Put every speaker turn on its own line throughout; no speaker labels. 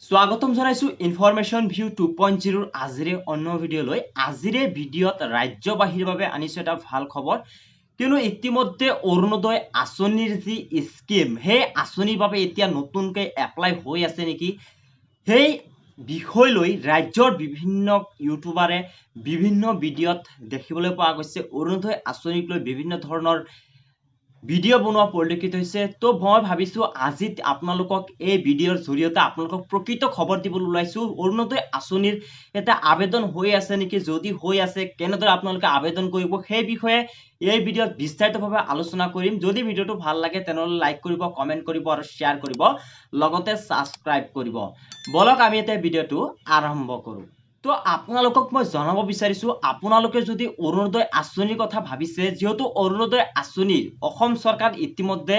স্বাগতম জনাইছো information view 2.0 আজিৰে অন্য ভিডিঅ'লৈ। আজিৰে ভিডিঅ'ত ৰাজ্যবাসীৰ বাবে আনিছো এটা ভাল খবৰ, কিয়নো ইতিমধ্যে অৰুণোদয় আঁচনিৰ যি স্কিম সেই আঁচনিৰ বাবে এতিয়া নতুনকৈ এপ্লাই হৈ আছে নেকি, সেই বিষয় লৈ ৰাজ্যৰ বিভিন্ন ইউটিউবাৰে বিভিন্ন ভিডিঅ'ত দেখিবলৈ পোৱা গৈছে। অৰুণোদয় আঁচনিক লৈ বিভিন্ন ধৰণৰ ভিডিঅ' বনোৱা পৰিলক্ষিত হৈছে। তো মই ভাবিছো আজি আপোনালোকক এই ভিডিঅ'ৰ জৰিয়তে আপোনালোকক প্ৰকৃত খবৰ দিবলৈ ওলাইছো। অৰুণোদয় আঁচনিৰ এটা আবেদন হৈ আছে নেকি, যদি হৈ আছে কেনেদৰে আপোনালোকে আবেদন কৰিব সেই বিষয়ে এই ভিডিঅ'ত বিস্তাৰিতভাৱে আলোচনা কৰিম। যদি ভিডিঅ'টো ভাল লাগে তেনেহ'লে লাইক কৰিব, কমেণ্ট কৰিব আৰু শ্বেয়াৰ কৰিব, লগতে ছাবস্ক্ৰাইব কৰিব। বলক আমি এতিয়া ভিডিঅ'টো আৰম্ভ কৰোঁ। তো আপোনালোকক মই জনাব বিচাৰিছো, আপোনালোকে যদি অৰুণোদয় আঁচনিৰ কথা ভাবিছে, যিহেতু অৰুণোদয় আঁচনিৰ অসম চৰকাৰ ইতিমধ্যে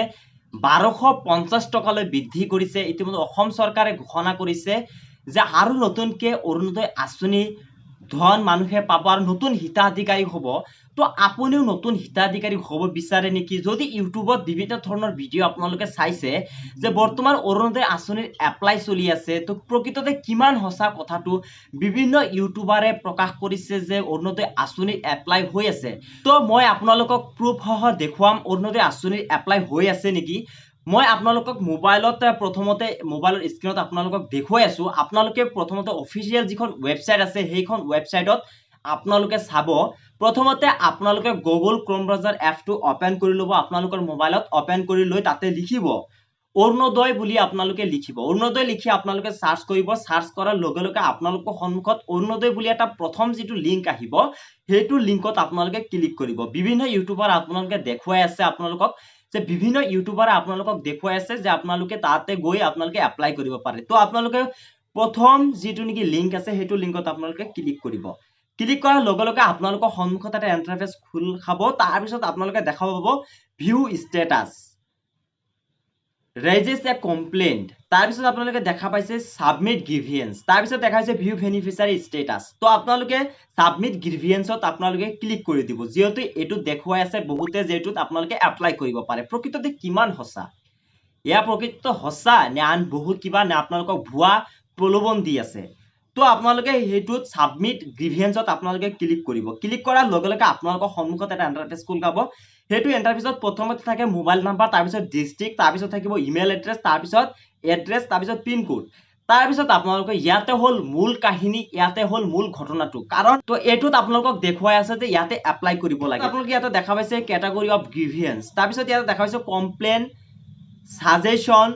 1250 টকালৈ বৃদ্ধি কৰিছে। ইতিমধ্যে অসম চৰকাৰে ঘোষণা কৰিছে যে আৰু নতুনকৈ অৰুণোদয় আঁচনি ধন মানুহে পাব আৰু নতুন হিতাধিকাৰী হ'ব। তো আপুনিও নতুন হিতাধিকাৰী হ'ব বিচাৰে নেকি? যদি ইউটিউবত বিভিন্ন ধৰণৰ ভিডিঅ' আপোনালোকে চাইছে যে বৰ্তমান অৰুণোদয় আঁচনিৰ এপ্লাই চলি আছে, তো প্ৰকৃততে কিমান সঁচা কথাটো বিভিন্ন ইউটিউবাৰে প্ৰকাশ কৰিছে যে অৰুণোদয় আঁচনিৰ এপ্লাই হৈ আছে। তো মই আপোনালোকক প্ৰুফ সহ দেখুৱাম অৰুণোদয় আঁচনিৰ এপ্লাই হৈ আছে নেকি। মই আপোনালোকক মোবাইলত প্ৰথমতে মোবাইলৰ স্ক্ৰীনত আপোনালোকক দেখুৱাই আছো। আপোনালোকে প্ৰথমতে অফিচিয়েল যিখন ৱেবছাইট আছে সেইখন ৱেবছাইটত আপোনালোকে চাব। প্ৰথমতে আপোনালোকে গুগল ক্ৰম ব্ৰাউজাৰ এপটো অপেন কৰি ল'ব। আপোনালোকৰ মোবাইলত অপেন কৰি লৈ তাতে লিখিব অৰুণোদয় বুলি আপোনালোকে লিখিব। অৰুণোদয় লিখি আপোনালোকে সাৰ্চ কৰিব। সাৰ্চ কৰাৰ লগে লগে আপোনালোকৰ সন্মুখত অৰুণোদয় বুলি এটা প্ৰথম যিটো লিংক আহিব, সেইটো লিংকত আপোনালোকে ক্লিক কৰিব। বিভিন্ন ইউটিউবাৰ আপোনালোকে দেখুৱাই আছে আপোনালোকক যে বিভিন্ন ইউটিউবাৰে আপোনালোকক দেখুৱাই আছে যে আপোনালোকে তাতে গৈ আপোনালোকে এপ্লাই কৰিব পাৰে। তো আপোনালোকে প্ৰথম যিটো নেকি লিংক আছে সেইটো লিংকত আপোনালোকে ক্লিক কৰিব। ক্লিক কৰাৰ লগে লগে আপোনালোকৰ সন্মুখত এটা ইণ্টাৰফেচ খোল খাব। তাৰপিছত আপোনালোকে দেখা পাব ভিউ ষ্টেটাছ, ৰেজিষ্ট এ কমপ্লেইন্ট, তাৰপিছত আপোনালোকে দেখা পাইছে সাবমিট গ্ৰিভিয়েন্স, তাৰপিছত দেখা পাইছে ভিউ বেনিফিচিয়াৰী ষ্টেটাছ। তো আপোনালোকে সাবমিট গ্ৰিভিয়েন্সত আপোনালোকে ক্লিক কৰি দিব, যিহেতু এইটো দেখুৱাই আছে বহুতে যে এইটোত আপোনালোকে এপ্লাই কৰিব পাৰে। প্ৰকৃততে কিমান সঁচা, এয়া প্ৰকৃত সঁচা নে আন বহুত কিবা, নে আপোনালোকক ভুৱা প্ৰলোভন দি আছে। তো আপোনালোকে সেইটোত সাবমিট গ্ৰিভিয়েন্সত আপোনালোকে ক্লিক কৰিব। ক্লিক কৰাৰ লগে লগে আপোনালোকৰ সন্মুখত এটা ইণ্টাৰফেচ খোল খাব। সেইটো ইণ্টাৰফেচত প্ৰথমতে থাকে মোবাইল নাম্বাৰ, তাৰপিছত ডিষ্ট্ৰিক্ট, তাৰপিছত থাকিব ইমেইল এড্ৰেছ, তাৰপিছত পিনকোড। তাৰপিছত আপোনালোকে ইয়াতে হ'ল মূল কাহিনী, ইয়াতে হ'ল মূল ঘটনাটো। কাৰণ তো এইটোত আপোনালোকক দেখুৱাই আছে যে ইয়াতে এপ্লাই কৰিব লাগে। আপোনালোকে ইয়াতে দেখা পাইছে কেটাগৰী অফ গ্ৰিভিয়েন্স, তাৰপিছত ইয়াতে দেখা পাইছে complain, suggestion,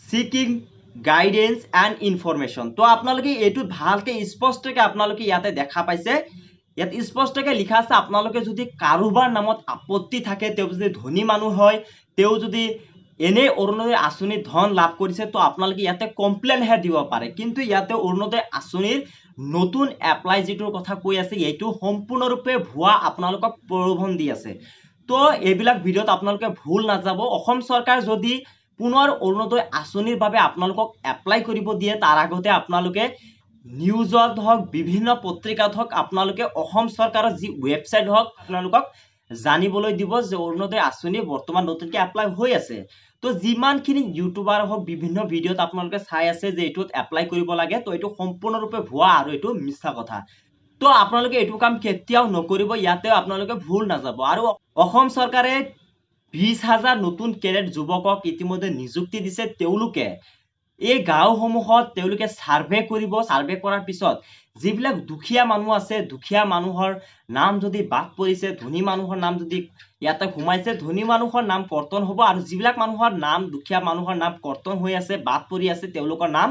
seeking guidance and information. তো আপোনালোকে এইটো ভালকে স্পষ্টকৈ আপোনালোকে ইয়াতে দেখা পাইছে। ইয়াত স্পষ্টকৈ লিখা আছে আপোনালোকে যদি কাৰোবাৰ নামত আপত্তি থাকে, তেওঁ যদি ধনী মানুহ হয়, তেওঁ যদি এনে অৰুণোদয় আঁচনিৰ ধন লাভ কৰিছে, তো আপোনালোকে ইয়াতে কমপ্লেইনহে দিব পাৰে। কিন্তু ইয়াতে অৰুণোদয় আঁচনিৰ নতুন এপ্লাই যিটোৰ কথা কৈ আছে, এইটো সম্পূৰ্ণৰূপে ভুৱা আপোনালোকক প্ৰলোভন দি আছে। তো এইবিলাক ভিডিঅ'ত আপোনালোকে ভুল নাযাব। অসম চৰকাৰ যদি পুনৰ অৰুণোদয় আঁচনিৰ বাবে আপোনালোকক এপ্লাই কৰিব দিয়ে, তাৰ আগতে আপোনালোকে নিউজত হওক, বিভিন্ন পত্ৰিকাত হওক, আপোনালোকে অসম চৰকাৰৰ যি ৱেবছাইট হওক আপোনালোকক জানিবলৈ দিব যে অৰুণোদয় আঁচনি বৰ্তমান নতুনকৈ এপ্লাই হৈ আছে। তো যিমানখিনি ইউটিউবাৰ হওক বিভিন্ন ভিডিঅ'ত আপোনালোকে চাই আছে যে এইটোত এপ্লাই কৰিব লাগে, তো এইটো সম্পূৰ্ণৰূপে ভুৱা আৰু এইটো মিছা কথা। তো আপোনালোকে এইটো কাম কেতিয়াও নকৰিব, ইয়াতে আপোনালোকে ভুল নাযাব। আৰু অসম চৰকাৰে 20,000 নতুন কেডেট যুৱকক ইতিমধ্যে নিযুক্তি দিছে। তেওঁলোকে এই গাঁওসমূহত তেওঁলোকে সাৰ্ভে কৰিব। সাৰ্ভে কৰাৰ পিছত যিবিলাক দুখীয়া মানুহ আছে, দুখীয়া মানুহৰ নাম যদি বাদ পৰিছে, ধনী মানুহৰ নাম যদি ইয়াতে সোমাইছে, ধনী মানুহৰ নাম কৰ্তন হ'ব। আৰু যিবিলাক মানুহৰ নাম, দুখীয়া মানুহৰ নাম কৰ্তন হৈ আছে, বাদ পৰি আছে, তেওঁলোকৰ নাম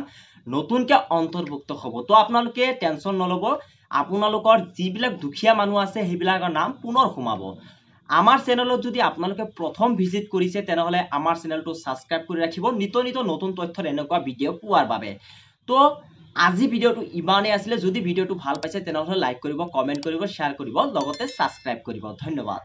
নতুনকৈ অন্তৰ্ভুক্ত হ'ব। তো আপোনালোকে টেনশ্যন নল'ব, আপোনালোকৰ যিবিলাক দুখীয়া মানুহ আছে সেইবিলাকৰ নাম পুনৰ সোমাব। আমাৰ চেনেলত যদি আপোনালোকে প্ৰথম ভিজিট কৰিছে, তেনেহ'লে আমাৰ চেনেলটো ছাবস্ক্ৰাইব কৰি ৰাখিব নিত্য নতুন তথ্যৰ এনেকুৱা ভিডিঅ' পোৱাৰ বাবে। তো আজি ভিডিঅ'টো ইমানেই আছিলে। যদি ভিডিঅ'টো ভাল পাইছে তেনেহ'লে লাইক কৰিব, কমেণ্ট কৰিব, শ্বেয়াৰ কৰিব, লগতে ছাবস্ক্ৰাইব কৰিব। ধন্যবাদ।